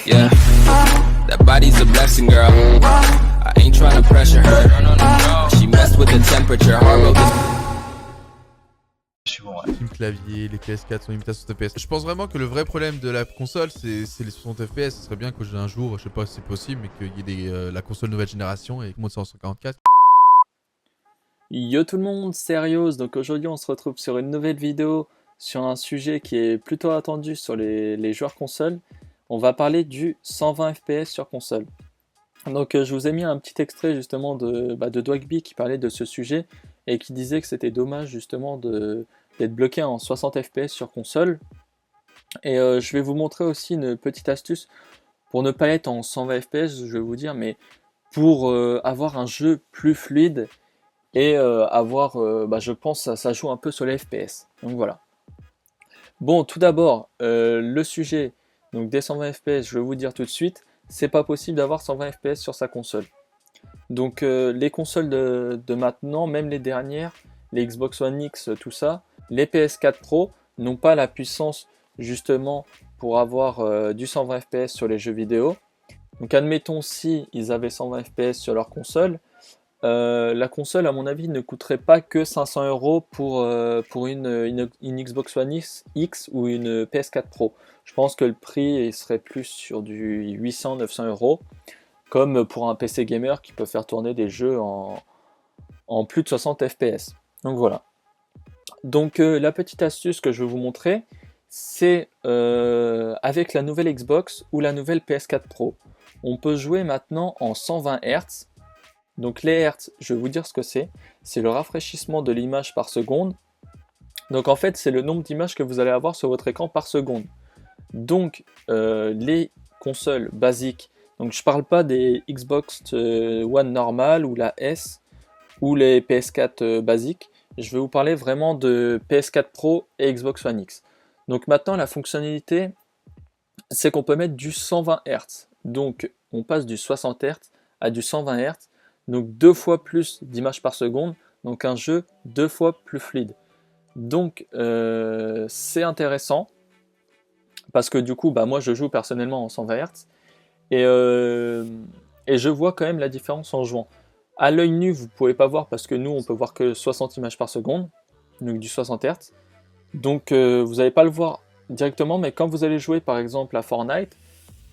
Yeah, that body's a blessing, girl. I ain't trying to pressure her. She messed with the temperature, hard Team clavier, les PS4 sont limités à 60 FPS. Je pense vraiment que le vrai problème de la console, c'est les 60 FPS. Ce serait bien qu'un jour, je sais pas si c'est possible, mais qu'il y ait la console nouvelle génération et que monte ça en 144. Yo tout le monde, c'est Arios. Donc aujourd'hui on se retrouve sur une nouvelle vidéo sur un sujet qui est plutôt attendu sur les joueurs console. On va parler du 120 FPS sur console. Donc je vous ai mis un petit extrait justement de Dwagby qui parlait de ce sujet et qui disait que c'était dommage justement d'être bloqué en 60 FPS sur console. Et je vais vous montrer aussi une petite astuce pour ne pas être en 120 FPS, je vais vous dire, mais pour avoir un jeu plus fluide et avoir, je pense, ça joue un peu sur les FPS. Donc voilà. Bon, tout d'abord, le sujet donc des 120 FPS, je vais vous dire tout de suite, c'est pas possible d'avoir 120 FPS sur sa console. Donc les consoles de maintenant, même les dernières, les Xbox One X, tout ça, les PS4 Pro n'ont pas la puissance justement pour avoir du 120 FPS sur les jeux vidéo. Donc admettons si ils avaient 120 FPS sur leur console, la console à mon avis ne coûterait pas que 500 € pour une Xbox One X ou une PS4 Pro. Je pense que le prix serait plus sur du 800-900 €, comme pour un PC gamer qui peut faire tourner des jeux en plus de 60 FPS. Donc voilà. Donc la petite astuce que je vais vous montrer, c'est avec la nouvelle Xbox ou la nouvelle PS4 Pro. On peut jouer maintenant en 120 Hz. Donc les Hertz, je vais vous dire ce que c'est. C'est le rafraîchissement de l'image par seconde. Donc en fait, c'est le nombre d'images que vous allez avoir sur votre écran par seconde. Donc les consoles basiques, donc je parle pas des Xbox One normal ou la S ou les PS4 basiques. Je vais vous parler vraiment de PS4 Pro et Xbox One X. Donc maintenant, la fonctionnalité, c'est qu'on peut mettre du 120 Hz. Donc on passe du 60 Hz à du 120 Hz. Donc 2 fois plus d'images par seconde, donc un jeu 2 fois plus fluide. Donc c'est intéressant, parce que du coup, moi je joue personnellement en 120 Hz, et je vois quand même la différence en jouant. À l'œil nu, vous ne pouvez pas voir, parce que nous on peut voir que 60 images par seconde, donc du 60 Hz. Donc vous n'allez pas le voir directement, mais quand vous allez jouer par exemple à Fortnite,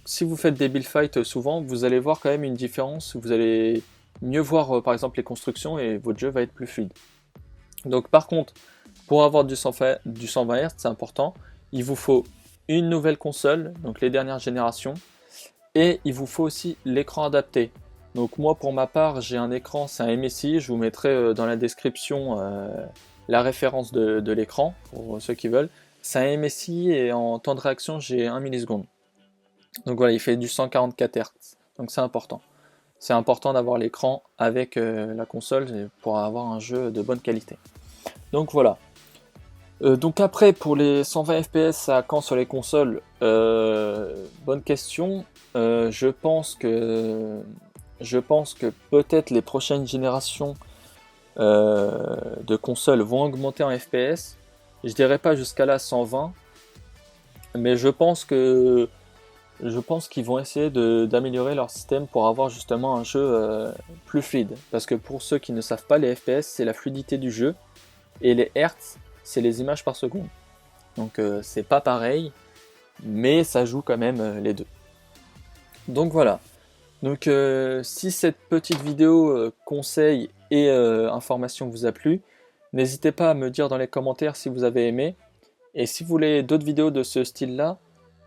si vous faites des build fights souvent, vous allez voir quand même une différence, vous allez mieux voir par exemple les constructions et votre jeu va être plus fluide. Donc par contre, pour avoir du 120 Hz, c'est important, il vous faut une nouvelle console, donc les dernières générations, et il vous faut aussi l'écran adapté. Donc moi pour ma part, j'ai un écran, c'est un MSI, je vous mettrai dans la description la référence de l'écran pour ceux qui veulent. C'est un MSI et en temps de réaction, j'ai 1 milliseconde. Donc voilà, il fait du 144 Hz, donc c'est important. C'est important d'avoir l'écran avec la console pour avoir un jeu de bonne qualité. Donc voilà. Donc après, pour les 120 FPS, ça a quand sur les consoles? Bonne question. Je pense que peut-être les prochaines générations de consoles vont augmenter en FPS. Je dirais pas jusqu'à là 120, mais je pense qu'ils vont essayer d'améliorer leur système pour avoir justement un jeu plus fluide. Parce que pour ceux qui ne savent pas, les FPS, c'est la fluidité du jeu. Et les Hertz, c'est les images par seconde. Donc c'est pas pareil, mais ça joue quand même les deux. Donc voilà. Donc si cette petite vidéo conseil et information vous a plu, n'hésitez pas à me dire dans les commentaires si vous avez aimé. Et si vous voulez d'autres vidéos de ce style-là,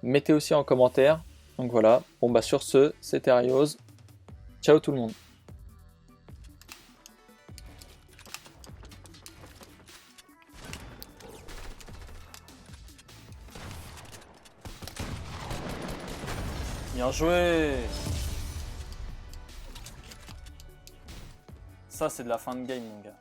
mettez aussi en commentaire. Donc voilà, bon sur ce, c'était Arios. Ciao tout le monde. Bien joué. Ça c'est de la fin de game mon gars.